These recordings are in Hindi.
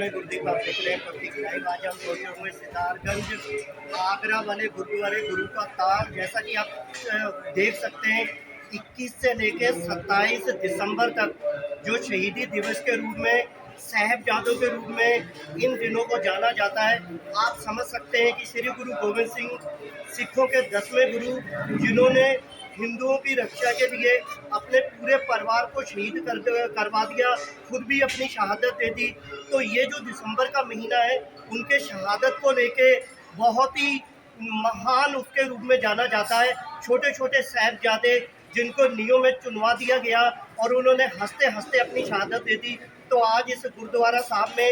में गुरुदीप आप देख रहे हैं पब्लिक लाइव। आज हम पहुंचे हुए सितारगंज आगरा वाले गुरुद्वारे गुरु का तार। जैसा कि आप देख सकते हैं 21 से लेकर 27 दिसंबर तक जो शहीदी दिवस के रूप में, साहिबजादों के रूप में इन दिनों को जाना जाता है। आप समझ सकते हैं कि श्री गुरु गोविंद सिंह सिखों के 10वें गुरु, जिन्होंने हिंदुओं की रक्षा के लिए अपने पूरे परिवार को शहीद करवा दिया, खुद भी अपनी शहादत दे दी। तो ये जो दिसंबर का महीना है, उनके शहादत को लेके बहुत ही महान उसके रूप में जाना जाता है। छोटे छोटे साहिबजादे जिनको नीयों में चुनवा दिया गया और उन्होंने हंसते हंसते अपनी शहादत दे दी। तो आज इस गुरुद्वारा साहब में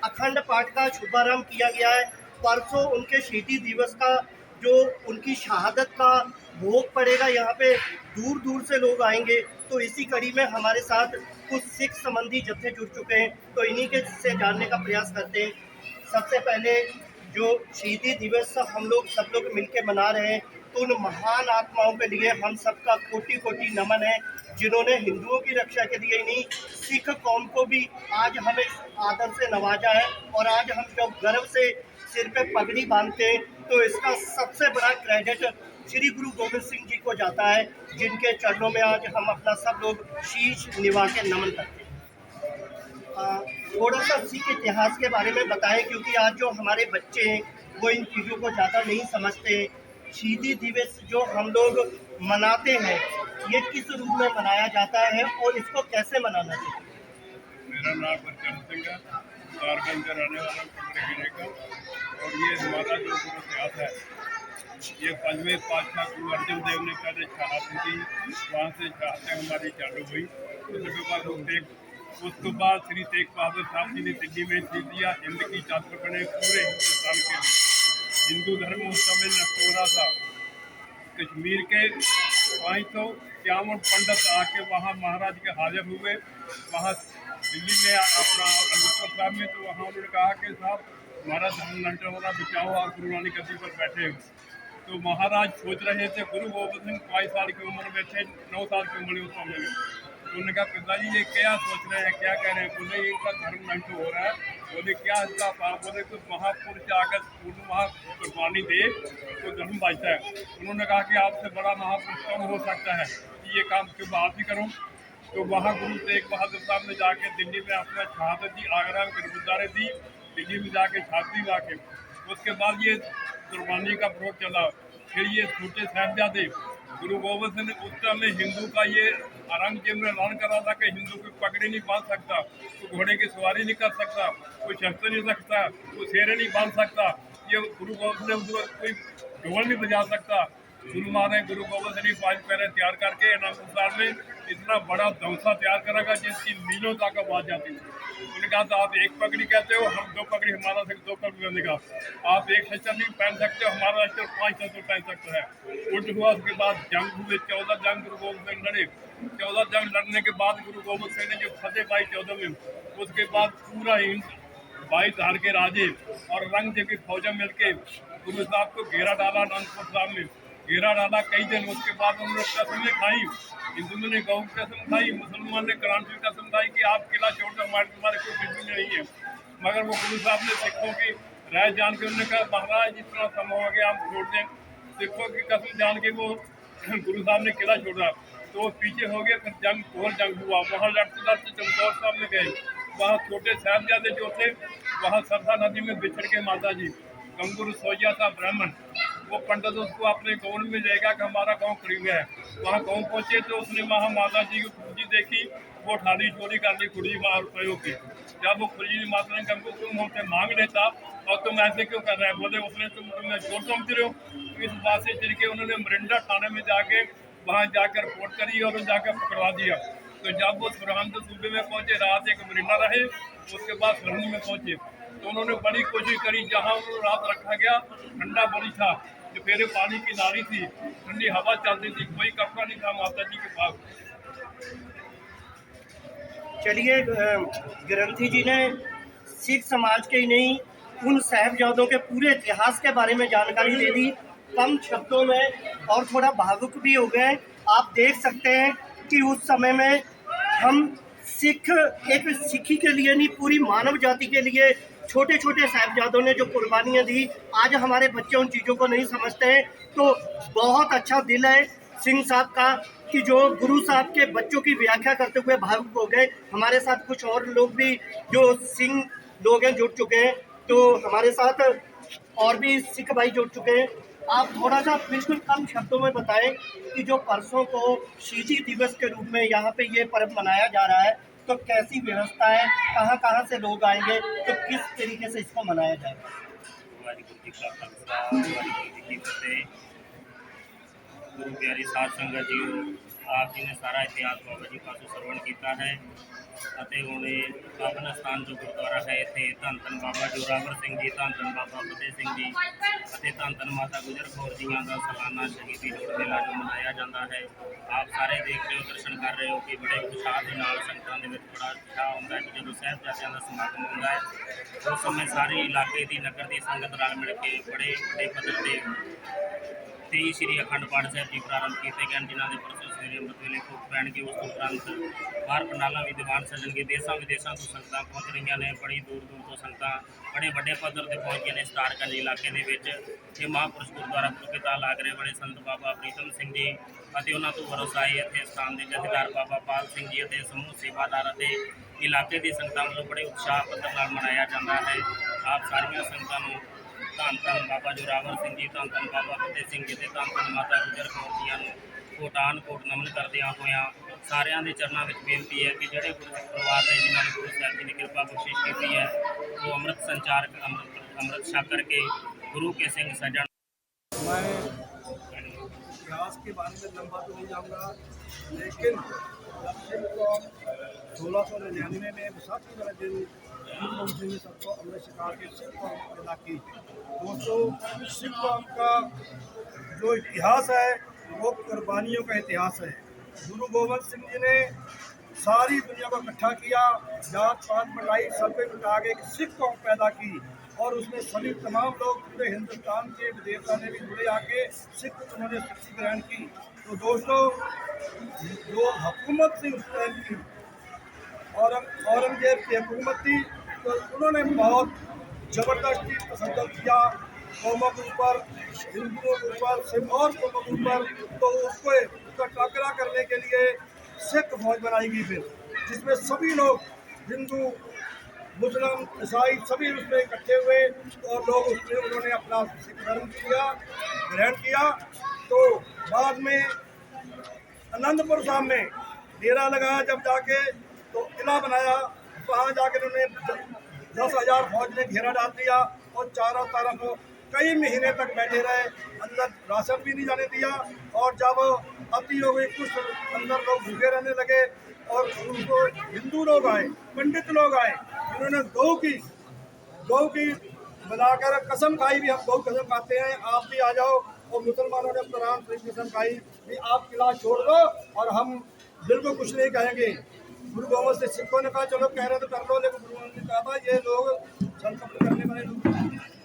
अखंड पाठ का शुभारंभ किया गया है। परसों उनके शहीदी दिवस का जो उनकी शहादत का भोग पड़ेगा, यहाँ पे दूर दूर से लोग आएंगे। तो इसी कड़ी में हमारे साथ कुछ सिख संबंधी जत्थे जुड़ चुके हैं, तो इन्हीं के से जानने का प्रयास करते हैं। सबसे पहले जो शहीदी दिवस हम लोग सब लोग मिलकर मना रहे हैं, तो उन महान आत्माओं के लिए हम सबका कोटि कोटि नमन है, जिन्होंने हिंदुओं की रक्षा के लिए नहीं, सिख कौम को भी आज हमें आदर से नवाजा है। और आज हम जब गर्व से सिर पे पगड़ी बांधते हैं, तो इसका सबसे बड़ा क्रेडिट श्री गुरु गोविंद सिंह जी को जाता है, जिनके चरणों में आज हम अपना सब लोग शीश निभा के नमन करते हैं। थोड़ा सा सिख इतिहास के बारे में बताएं, क्योंकि आज जो हमारे बच्चे हैं वो इन चीज़ों को ज़्यादा नहीं समझते। शहीदी दिवस जो हम लोग मनाते हैं, ये किस रूप में मनाया जाता है और इसको कैसे मनाना चाहिए? मेरा नाम बच्चन सिंह है, सितारगंज का रहने वाला गिरे का। और ये हमारा जो इतिहास है, ये 5वें पातशाह गुरु अर्जन देव ने पहले शहादत की, वहाँ से शहादत हमारी चालू हुई। उसके बाद श्री तेग बहादुर साहब जी ने दिल्ली में सीख दिया, हिंद की चादर बने पूरे हिंदुस्तान के लिए। हिंदू धर्म उस समय नष्ट हो रहा था। कश्मीर के 551 पंडित आके वहाँ महाराज के हाजिर हुए, वहाँ दिल्ली में अपना अमृतसर साहब में। तो वहाँ उन्होंने कहा कि साहब हमारा धर्म नष्ट हो रहा, बचाओ, आप गुरु नानक गद्दी पर बैठे हो। तो महाराज सोच रहे थे, गुरु गोविंद सिंह 5 साल की उम्र में थे, 9 साल की उम्र उस समय में। तो उन्होंने कहा पिताजी ये क्या सोच रहे हैं, क्या कह रहे हैं? बोले इनका धर्म नष्ट हो रहा है। बोले क्या इसका पाप? बोले कुछ महापुरुष आकर पूर्ण वहाँ कुर्बानी दे तो धर्म बचता है। उन्होंने कहा कि आपसे बड़ा महापुरुष कौन हो सकता है, ये काम क्यों आप ही करो। तो वहाँ गुरु तेग बहादुर साहब ने जाके दिल्ली में अपना शहादत दी, आगरा में गुरुद्वारे दी, दिल्ली में जाके छाती जाके। उसके बाद ये कुर्बानी का विरोध चला। फिर ये छोटे साहिबजादे गुरु गोविंद सिंह ने उस समय हिंदू का ये औरंगजेब ने ऐलान करा था कि हिंदू की पगड़ी नहीं बांध सकता, कोई घोड़े की सवारी नहीं कर सकता, कोई शस्त्र नहीं रखता, कोई शेरे नहीं बांध सकता, ये गुरु गोविंद सिंह कोई ढोल नहीं बजा सकता। गुरु महाराज गुरु गोविंद सिंह 5 पैरे तैयार करके अनंतसर में इतना बड़ा दौसा तैयार करेगा जिसकी मीलों तक आवाज जाती थी। उन्होंने कहा था आप एक पगड़ी कहते हो, हम 2 पगड़ी, हमारा सिर्फ 2 पगड़ी बनेगा। आप एक शस्त्र नहीं पहन सकते हो, हमारा शस्त्र 5 शस्त्र पहन सकता है। उल्ट हुआ। उसके बाद जंग हुए, 14 जंग गुरु गोविंद सिंह लड़े। 14 जंग लड़ने के बाद गुरु गोविंद सिंह ने जो फतेह पाई 14 में, उसके बाद पूरा हिंद 22 धार के राजे और औरंगजेब की फौजा मिलकर गुरु साहब को घेरा डाला। अनंतपुर साहब में घेरा डाला कई दिन। उसके बाद उन्होंने कसमें खाई, हिंदुओं ने गौ की कसम खाई, मुसलमान ने क्रांति की कसम खाई कि आप किला छोड़कर तुम्हारे कोई दुश्मनी नहीं है। मगर वो गुरु साहब ने सिखों की राय जान के उन्होंने कहा महाराज जितना समय हो गया हम छोड़ दें। सिखों की कसम जान के वो गुरु साहब ने किला छोड़ा, तो वो पीछे हो गए। फिर जंग और जंग हुआ, वहाँ लड़ते लड़ते चमकौर साहब में गए। वहाँ छोटे साहिबजादे जो थे, वहाँ सरसा नदी में बिछड़ के माता जी गंगुर सोया था ब्राह्मण, वो पंडित उसको अपने गाँव में लेगा कि हमारा गाँव करीब है। वहाँ गाँव पहुँचे तो उसने वहाँ माता जी की खुर्जी देखी, वो ठाली चोरी कर ली खुर्जी रुपयों की। जब वो खुर्जी माता ने गंगू तुम हमसे मांग लेता और तुम ऐसे क्यों कर रहे हैं? बोले उसने तुम्हें चोर समझ रहे हो। तो इस बात से चिढ़ के उन्होंने मरिंडा थाने में जाके वहाँ जाकर रिपोर्ट करी और जाकर पकड़वा दिया। तो जब वो सरहंद सूबे में पहुँचे, रात एक मरिंडा रहे, उसके बाद सरहंद में पहुँचे तो उन्होंने बड़ी कोशिश करी। जहाँ उन्होंने रात रखा गया ठंडा बड़ी था, जो फेरे पानी की नाली थी, ठंडी हवा चलती थी, कोई कपड़ा नहीं था माता जी के पास। चलिए, ग्रंथी जी ने सिख समाज के ही नहीं, उन साहिबजादों के पूरे इतिहास के बारे में जानकारी दे दी कम शब्दों में, और थोड़ा भावुक भी हो गए। आप देख सकते हैं कि उस समय में हम सिख एक सिखी के लिए नहीं, पूरी मानव जाति के लिए छोटे छोटे साहिबजादों ने जो कुर्बानियाँ दी, आज हमारे बच्चे उन चीज़ों को नहीं समझते हैं। तो बहुत अच्छा दिल है सिंह साहब का कि जो गुरु साहब के बच्चों की व्याख्या करते हुए भावुक हो गए। हमारे साथ कुछ और लोग भी जो सिंह लोग हैं जुड़ चुके हैं, तो हमारे साथ और भी सिख भाई जुड़ चुके हैं। आप थोड़ा सा बिल्कुल कम शब्दों में बताएं कि जो परसों को शहीदी दिवस के रूप में यहाँ पे ये पर्व मनाया जा रहा है, तो कैसी व्यवस्था है, कहाँ कहाँ से लोग आएंगे, तो किस तरीके से इसको मनाया जाएगा। वाहिगुरू जी का खालसा वाहिगुरू जी की फतेह। गुरु प्यारी साध संगत जी, आप जी ने सारा इतिहास बाबा जी पासों सरवण किया है ਅਤੇ ਹੁਣ ਇਹ ਪਾਵਨ ਸਥਾਨ ਜੋ ਗੁਰਦੁਆਰਾ ਹੈ ਇੱਥੇ ਧੰਨ ਧੰਨ ਬਾਬਾ ਜੋਰਾਵਰ ਸਿੰਘ ਜੀ, ਧੰਨ ਧੰਨ ਬਾਬਾ ਫਤਿਹ ਸਿੰਘ ਜੀ ਅਤੇ ਧੰਨ ਧੰਨ ਮਾਤਾ ਗੁਜਰ ਕੌਰ ਜੀਆਂ ਦਾ ਸਾਲਾਨਾ ਸ਼ਹੀਦੀ ਜੋੜ ਮੇਲਾ ਜੋ ਮਨਾਇਆ ਜਾਂਦਾ ਹੈ। ਆਪ ਸਾਰੇ ਦੇਖ ਰਹੇ ਹੋ, ਦਰਸ਼ਨ ਕਰ ਰਹੇ ਹੋ ਕਿ ਬੜੇ ਉਤਸ਼ਾਹ ਦੇ ਨਾਲ ਸੰਗਤਾਂ ਦੇ ਵਿੱਚ ਬੜਾ ਉਤਸ਼ਾਹ ਹੁੰਦਾ ਹੈ ਕਿ ਜਦੋਂ ਸਾਹਿਬਜ਼ਾਦਿਆਂ ਦਾ ਸਮਾਗਮ ਹੁੰਦਾ ਹੈ ਉਸ ਸਮੇਂ ਸਾਰੇ ਇਲਾਕੇ ਦੀ ਨਗਰ ਦੀ ਸੰਗਤ ਨਾਲ ਮਿਲ ਕੇ ਬੜੇ ਵੱਡੇ ਪੱਧਰ 'ਤੇ 23 ਸ਼੍ਰੀ ਅਖੰਡ ਪਾਠ ਸਾਹਿਬ ਜੀ ਪ੍ਰਾਰੰਭ ਕੀਤੇ ਗਏ, ਜਿਨ੍ਹਾਂ ਦੇ ਪਰਸੋਂ ਸਵੇਰੇ ਅੰਮ੍ਰਿਤ ਵੇਲੇ ਭੋਗ ਪੈਣਗੇ। ਉਸ ਤੋਂ ਉਪਰੰਤ ਬਾਹਰ ਪੰਡਾਲਾਂ ਵੀ ਦੀਵਾਨ ਸਜਣਗੇ। ਦੇਸ਼ਾਂ ਵਿਦੇਸ਼ਾਂ ਤੋਂ ਸੰਗਤਾਂ ਪਹੁੰਚ ਰਹੀਆਂ ਨੇ, ਬੜੀ ਦੂਰ ਦੂਰ ਤੋਂ ਸੰਗਤਾਂ ਬੜੇ ਵੱਡੇ ਪੱਧਰ 'ਤੇ ਪਹੁੰਚ ਗਏ ਨੇ ਸਤਾਰਗੰਜ ਇਲਾਕੇ ਦੇ ਵਿੱਚ। ਇਹ ਮਹਾਂਪੁਰਸ਼ ਗੁਰਦੁਆਰਾ ਪੁਰਕਿਤਾ ਲਾਗਰੇ ਵਾਲੇ ਸੰਤ ਬਾਬਾ ਪ੍ਰੀਤਮ ਸਿੰਘ ਜੀ ਅਤੇ ਉਹਨਾਂ ਤੋਂ ਵਰਸਾਏ ਇੱਥੇ ਸਥਾਨ ਦੇ ਜਥੇਦਾਰ ਬਾਬਾ ਪਾਲ ਸਿੰਘ ਜੀ ਅਤੇ ਸਮੂਹ ਸੇਵਾਦਾਰ ਅਤੇ ਇਲਾਕੇ ਦੀ ਸੰਗਤਾਂ ਵੱਲੋਂ ਬੜੇ ਉਤਸ਼ਾਹ ਪੱਧਰ ਨਾਲ ਮਨਾਇਆ ਜਾਂਦਾ ਹੈ। ਆਪ ਸਾਰੀਆਂ ਸੰਗਤਾਂ ਨੂੰ ਧੰਨ ਧੰਨ ਬਾਬਾ ਜੋਰਾਵਰ ਸਿੰਘ ਜੀ, ਧੰਨ ਧੰਨ ਬਾਬਾ ਫਤਿਹ ਸਿੰਘ ਜੀ ਅਤੇ ਧੰਨ ਧੰਨ ਮਾਤਾ ਗੁਜਰ ਕੌਰ ਜੀਆਂ ਨੂੰ ਕੋਟਾਨ ਕੋਟ ਨਮਨ ਕਰਦਿਆਂ ਹੋਇਆਂ ਸਾਰਿਆਂ ਦੇ ਚਰਨਾਂ ਵਿੱਚ ਬੇਨਤੀ ਹੈ ਕਿ ਜਿਹੜੇ ਗੁਰਸਿੱਖ ਪਰਿਵਾਰ ਨੇ ਜਿਨ੍ਹਾਂ ਨੇ ਗੁਰੂ ਸਾਹਿਬ ਜੀ ਨੇ ਕਿਰਪਾ ਬਖਸ਼ਿਸ਼ ਕੀਤੀ ਹੈ ਉਹ ਅੰਮ੍ਰਿਤ ਸੰਚਾਰ ਅੰਮ੍ਰਿਤ ਛਕ ਕਰਕੇ गुरु के सिंह सजन। मैं इतिहास के बारे में लंबा तो नहीं जाऊँगा, लेकिन जब सिख कौम 1699 में विसाखी वाले दिन गुरु गोबिंद सिंह ने सबको अमृत छका के सिख कौम पैदा की। दोस्तों, सिख कौम का जो इतिहास है वो कुर्बानियों का इतिहास है। गुरु गोबिंद सिंह जी ने सारी दुनिया को इकट्ठा किया, जात पात मिटाई, सब पे मिटा के एक सिख कौम पैदा की और उसमें सभी तमाम लोग पूरे हिंदुस्तान के विदेशों ने भी जुड़े आके सिख उन्होंने शिक्षा ग्रहण की। तो दोस्तों, जो हुकूमत थी उस टाइम की औरंगजेब की हुकूमत थी, तो उन्होंने बहुत ज़बरदस्ती तसद्दुद किया कौमों के ऊपर, हिंदुओं के ऊपर, सिख और कौमों के ऊपर। तो उसका टाकरा करने के लिए सिख फौज बनाई गई फिर, जिसमें सभी लोग हिंदू मुस्लिम ईसाई सभी उसमें इकट्ठे हुए और लोग उसमें उन्होंने अपना सिख धर्म ग्रहण किया। तो बाद में आनंदपुर साहब में डेरा लगाया, जब जाके तो किला बनाया, वहाँ जाके उन्होंने 10,000 फौज ने घेरा डाल दिया और चारों तरफ कई महीने तक बैठे रहे, अंदर राशन भी नहीं जाने दिया। और जब अति हो गई, कुछ अंदर लोग भूखे रहने लगे और उनको हिंदू लोग आए, पंडित लोग आए, उन्होंने गौ की बनाकर कसम खाई भी, हम गौ कसम खाते हैं, आप भी आ जाओ। और मुसलमानों ने कुरान शरीफ कसम खाई कि आप किला छोड़ दो और हम बिल्कुल कुछ नहीं कहेंगे। गुरु गोबिंद से सिखों ने कहा चलो कह रहे तो कर लो, लेकिन गुरु गोबिंद ने कहा था ये लोग संकल्प करने वाले लोग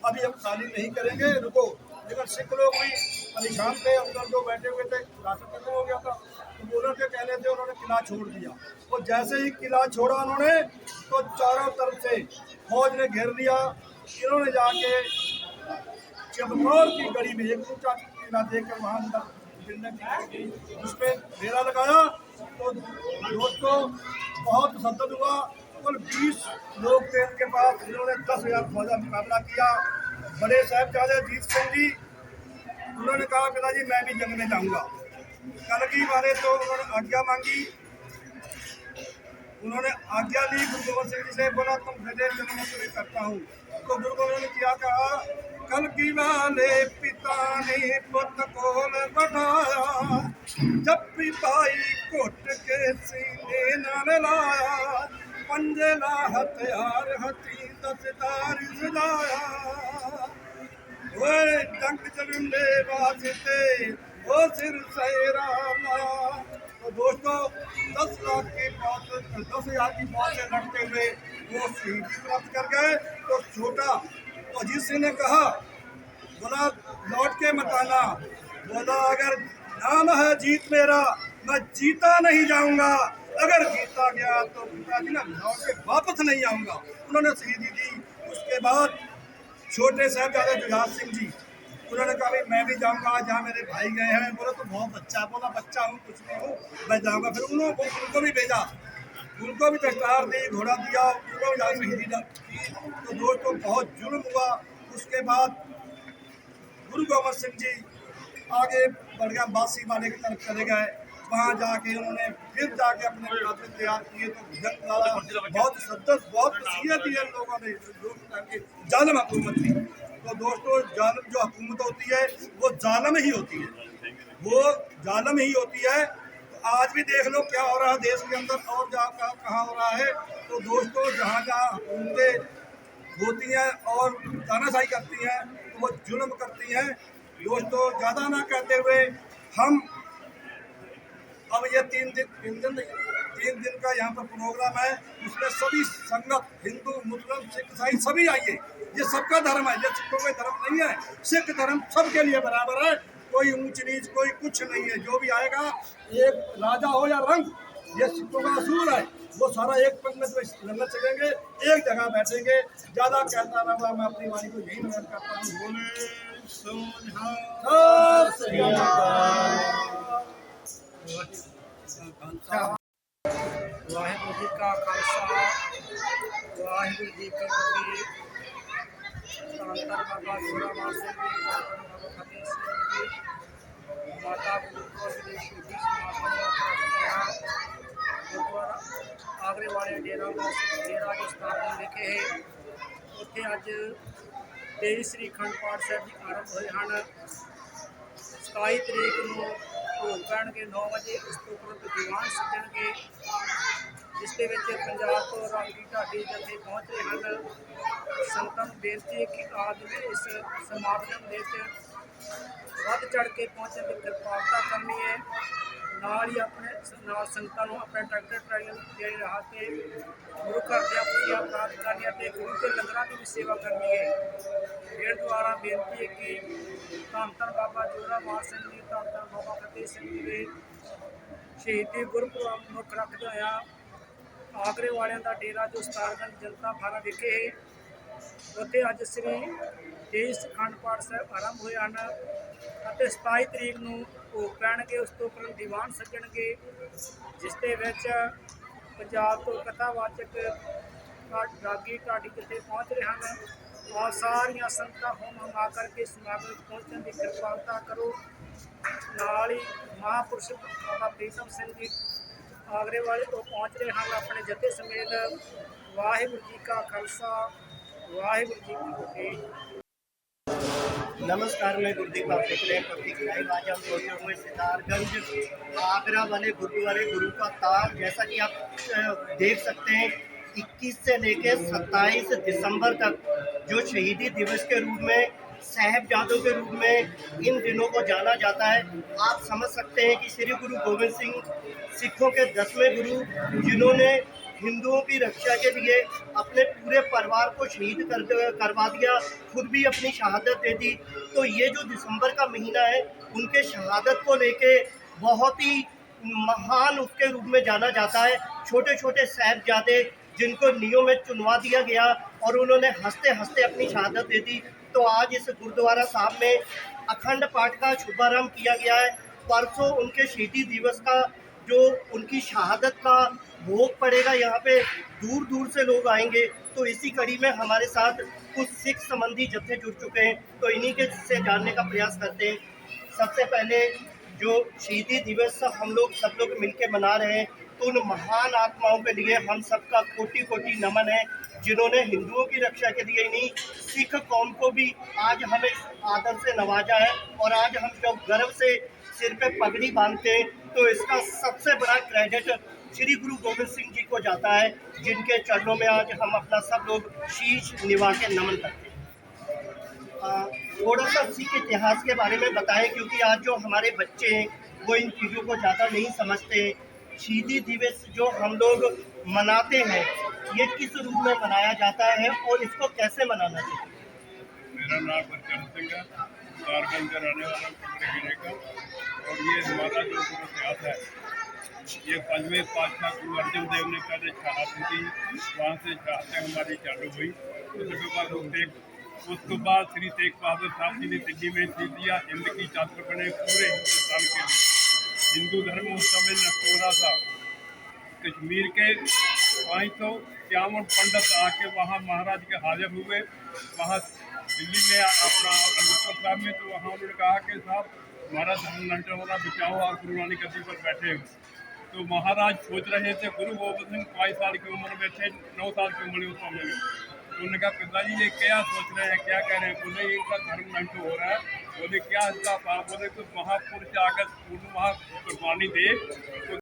अभी हम खाली नहीं करेंगे, रुको। लेकिन सिख लोग भी परेशान थे, अंदर जो बैठे हुए थे, राशन खत्म हो गया था, तो बोलों के कहने से उन्होंने किला छोड़ दिया। और जैसे ही किला छोड़ा उन्होंने, तो चारों तरफ से फौज ने घेर लिया। इन्होंने जाके चमकौर की गढ़ी में एक ऊंचा किला देखकर वहाँ अंदर उस पर डेरा लगाया। तो दोस्तों, बहुत तसद्दुद हुआ, कुल 20 लोग थे इनके पास, इन्होंने 10,000 फौज का मुकाबला किया। बड़े साहिबजादे अजीत सिंह जी, उन्होंने कहा पिताजी मैं भी जंग में जाऊँगा। कलगी वाले तो उन्होंने आज्ञा मांगी, उन्होंने आज्ञा ली गुरु गोबिंद सिंह जी से, बोला तुम भेजे चलो मैं तुम्हें करता हूँ। तो गुरु गोबिंद ने क्या कहा, कलगी वाले पिता ने पुत कोल बढ़ाया, जब भी भाई घुट के सीने न लाया, पंजला हथियार हथी दसदार सजाया, ओए जंग चलने वास्ते वो सिर सैराना। तो दोस्तों, 10,000 की फौज से लड़ते हुए वो शहीदी प्राप्त कर गए। तो छोटा अजीत सिंह ने कहा, बोला लौट के मत आना, बोला अगर नाम है जीत मेरा, मैं जीता नहीं जाऊंगा। अगर जीता गया तो पिताजी ना लौट के वापस नहीं आऊँगा। उन्होंने शहीदी दी। उसके बाद छोटे साहबजादे जुझार सिंह जी, उन्होंने कहा भाई मैं भी जाऊँगा जहाँ मेरे भाई गए हैं। बोला तो बहुत बच्चा, बोला बच्चा हूँ कुछ नहीं हूँ, मैं जाऊँगा। फिर उनको भी भेजा, उनको भी दस्तार दी, घोड़ा दिया, उनको भी जाकर शहीदी की। तो दोस्तों बहुत जुल्म हुआ। उसके बाद गुरु गोविंद सिंह जी आगे बढ़ गया, बासी वाले की तरफ चले गए। वहाँ जाके उन्होंने फिर जाके अपने काफिले तैयार किए। तो जंग लड़ा, बहुत शिद्दत, बहुत नसीहत दी है लोगों ने। जालिम हुकूमत थी। तो दोस्तों जालिम जो हुकूमत होती है वो जालिम ही होती है, वो जालिम ही होती है। तो आज भी देख लो क्या हो रहा है देश के अंदर और कहाँ हो रहा है। तो दोस्तों जहाँ जहाँ हुकूमतें होती हैं और तानाशाही करती हैं तो वो जुल्म करती हैं। दोस्तों ज़्यादा ना कहते हुए हम अब ये तीन दिन का यहाँ पर प्रोग्राम है। उसमें सभी संगत, हिंदू, मुस्लिम, सिख, ईसाई सभी आइए। ये सबका धर्म है, ये सिखों का धर्म नहीं है। सिख धर्म सबके लिए बराबर है, कोई ऊंच नीच कोई कुछ नहीं है। जो भी आएगा, एक राजा हो या रंग, ये सिखों का असूल है। वो सारा एक पंगत में लंगर चलेंगे, एक जगह बैठेंगे। ज़्यादा कहता रहा, मैं अपनी वाणी को यही नजर करता हूँ। बोले वाहिगुरु जी का खालसा वाहिगुरु जी की फतेह। धੰਨ बाबा जोरावर ਸਿੰਘ ਜੀ, ਬਾਬਾ ਫਤਿਹ ਸਿੰਘ ਜੀ, ਮਾਤਾ ਗੁਜਰ ਕੌਰ ਜੀ ਦੀ ਸ਼ਹੀਦੀ ਸਮਾਗਮ ਗੁਰਦੁਆਰਾ ਆਗਰੇ ਵਾਲੇ ਡੇਰਾ ਜੋ ਸਤਾਰਗੰਜ ਵਿਖੇ ਹੈ। ਉੱਥੇ ਅੱਜ 23 ਸ੍ਰੀ ਅਖੰਡ ਪਾਠ ਸਾਹਿਬ ਜੀ ਆਰੰਭ ਹੋਏ ਹਨ। 27 ਤਰੀਕ ਨੂੰ ਭੋਗ ਪੈਣਗੇ 9 ਵਜੇ। ਇਸ ਤੋਂ ਉਪਰੰਤ ਦੀਵਾਨ ਸੱਜਣਗੇ, ਜਿਸ ਦੇ ਵਿੱਚ ਪੰਜਾਬ ਤੋਂ ਰਾਗੀ ਢਾਡੀ ਜਥੇ ਪਹੁੰਚ ਰਹੇ ਹਨ। ਸੰਗਤਾਂ ਨੂੰ ਬੇਨਤੀ ਹੈ ਕਿ ਆਪ ਜੀ ਇਸ ਸਮਾਗਮ ਦੇ ਵਿੱਚ ਵੱਧ ਚੜ੍ਹ ਕੇ ਪਹੁੰਚਣ ਦੀ ਕਿਰਪਾਲਤਾ ਕਰਨੀ ਹੈ। ਨਾਲ ਹੀ ਆਪਣੇ ਨਾਲ ਸੰਗਤਾਂ ਨੂੰ ਆਪਣੇ ਟਰੈਕਟਰ ਟਰਾਲੀਆਂ ਦੇ ਰਾਹ ਤੇ ਗੁਰੂ ਘਰ ਦੀਆਂ ਖੁਸ਼ੀਆਂ ਪ੍ਰਾਪਤ ਕਰਨੀਆਂ ਤੇ ਗੁਰੂ ਕੇ ਲੰਗਰਾਂ ਦੀ ਵੀ ਸੇਵਾ ਕਰਨੀ ਹੈ। ਫਿਰ ਦੁਆਰਾ ਬੇਨਤੀ ਹੈ ਕਿ ਧੰਨ ਧੰਨ ਬਾਬਾ ਜੋਰਾਵਰ ਸਿੰਘ ਜੀ, ਧੰਨ ਧੰਨ ਬਾਬਾ ਫਤਿਹ ਸਿੰਘ ਜੀ ਦੇ ਸ਼ਹੀਦੀ ਗੁਰਪੁਰਬ ਨੂੰ ਮੁੱਖ ਰੱਖਦੇ ਹੋਇਆ ਆਗਰੇ ਵਾਲਿਆਂ ਦਾ ਡੇਰਾ ਜੋ ਸਤਾਰਗੰਜ ਜਨਤਾ ਫਾਰਾ ਵਿਖੇ ਉੱਥੇ ਅੱਜ ਸ੍ਰੀ 23 ਅਖੰਡ ਪਾਠ ਸਾਹਿਬ ਆਰੰਭ ਹੋਏ ਹਨ ਅਤੇ 27 ਤਰੀਕ ਨੂੰ ਭੋਗ ਪੈਣਗੇ। ਉਸ ਤੋਂ ਉਪਰੰਤ ਦੀਵਾਨ ਸੱਜਣਗੇ, ਜਿਸ ਦੇ ਵਿੱਚ ਪੰਜਾਬ ਤੋਂ ਕਥਾਵਾਚਕ ਰਾਗੀ ਢਾਡੀ ਜਿੱਥੇ ਪਹੁੰਚ ਰਹੇ ਹਨ। ਔਰ ਸਾਰੀਆਂ ਸੰਗਤਾਂ ਹੋਮ ਕਰਕੇ ਸਮਾਗਮ ਵਿੱਚ ਪਹੁੰਚਣ ਦੀ ਕਿਰਪਾਲਤਾ ਕਰੋ। ਨਾਲ ਹੀ ਮਹਾਂਪੁਰਸ਼ ਬਾਬਾ ਪ੍ਰੀਤਮ ਸਿੰਘ ਜੀ ਆਗਰੇ ਵਾਲੇ ਤੋਂ ਪਹੁੰਚ ਰਹੇ ਹਨ ਆਪਣੇ ਜਥੇ ਸਮੇਤ। ਵਾਹਿਗੁਰੂ ਜੀ ਕਾ ਖਾਲਸਾ ਵਾਹਿਗੁਰੂ ਜੀ ਕੀ ਫਤਿਹ। नमस्कार, मैं गुरदीप, आप देख रहे हैं पब्लिक लाइव। आज हम पहुंचे हुए सितारगंज आगरा वाले गुरुद्वारे गुरु का ताज। जैसा कि आप देख सकते हैं 21 से लेकर 27 दिसंबर तक जो शहीदी दिवस के रूप में, साहिबजादों के रूप में इन दिनों को जाना जाता है। आप समझ सकते हैं कि श्री गुरु गोविंद सिंह सिखों के 10वें गुरु, जिन्होंने हिंदुओं की रक्षा के लिए अपने पूरे परिवार को शहीद करवा दिया, खुद भी अपनी शहादत दे दी। तो ये जो दिसंबर का महीना है, उनके शहादत को लेके बहुत ही महान उसके रूप में जाना जाता है। छोटे छोटे साहिबजादे जिनको नीयों में चुनवा दिया गया और उन्होंने हंसते हंसते अपनी शहादत दे दी। तो आज इस गुरुद्वारा साहब में अखंड पाठ का शुभारंभ किया गया है। परसों उनके शहीदी दिवस का जो उनकी शहादत का भोग पड़ेगा, यहाँ पे दूर दूर से लोग आएंगे। तो इसी कड़ी में हमारे साथ कुछ सिख संबंधी जत्थे जुड़ चुके हैं, तो इन्हीं के से जानने का प्रयास करते हैं। सबसे पहले जो शहीदी दिवस हम लोग सब लोग मिलकर मना रहे हैं, तो उन महान आत्माओं के लिए हम सबका कोटि कोटि नमन है, जिन्होंने हिंदुओं की रक्षा के लिए नहीं, सिख कौम को भी आज हमें आदर से नवाजा है। और आज हम जब गर्व से सिर पे पगड़ी बांधते हैं, तो इसका सबसे बड़ा क्रेडिट श्री गुरु गोविंद सिंह जी को जाता है, जिनके चरणों में आज हम अपना सब लोग शीश निभा के नमन करते हैं। थोड़ा सा सिख इतिहास के बारे में बताएं, क्योंकि आज जो हमारे बच्चे हैं वो इन चीज़ों को ज़्यादा नहीं समझते। शहीदी दिवस जो हम लोग मनाते हैं, ये किस रूप में मनाया जाता है और इसको कैसे मनाना चाहिए? मेरा नाम बच्चन सिंह है, सतारगंज का रहने वाला, पकड़े गिरे का। और ये हमारा जो इतिहास है, ये 5वें पातशाह गुरु अर्जन देव ने पहले शहादत दी, वहाँ से शहादतें हमारी चालू हुई। उसके बाद श्री तेग बहादुर साहब जी ने दिल्ली में सीख दिया, हिंद की चादर बने पूरे हिंदुस्तान के लिए। हिंदू धर्म उस समय नटोरा था। कश्मीर के 551 पंडित आके वहाँ महाराज के हाजिर हुए, वहाँ दिल्ली में अपना अमृतसर साहब में, तो वहाँ उन्होंने कहा कि साहब हमारा धर्म नटोरा बचाओ, आप गुरु नानक गद्दी पर बैठे हो। तो महाराज सोच रहे थे, गुरु गोबिंद सिंह 5 साल की उम्र में थे, 9 साल की उम्र उस समय में। तो उन्होंने कहा पिताजी ये क्या सोच रहे हैं, क्या कह रहे हैं? बोले इनका धर्म नष्ट हो रहा है। बोले क्या इसका पाप? बोले तो महापुरुष आकर वहाँ कुर्बानी दे तो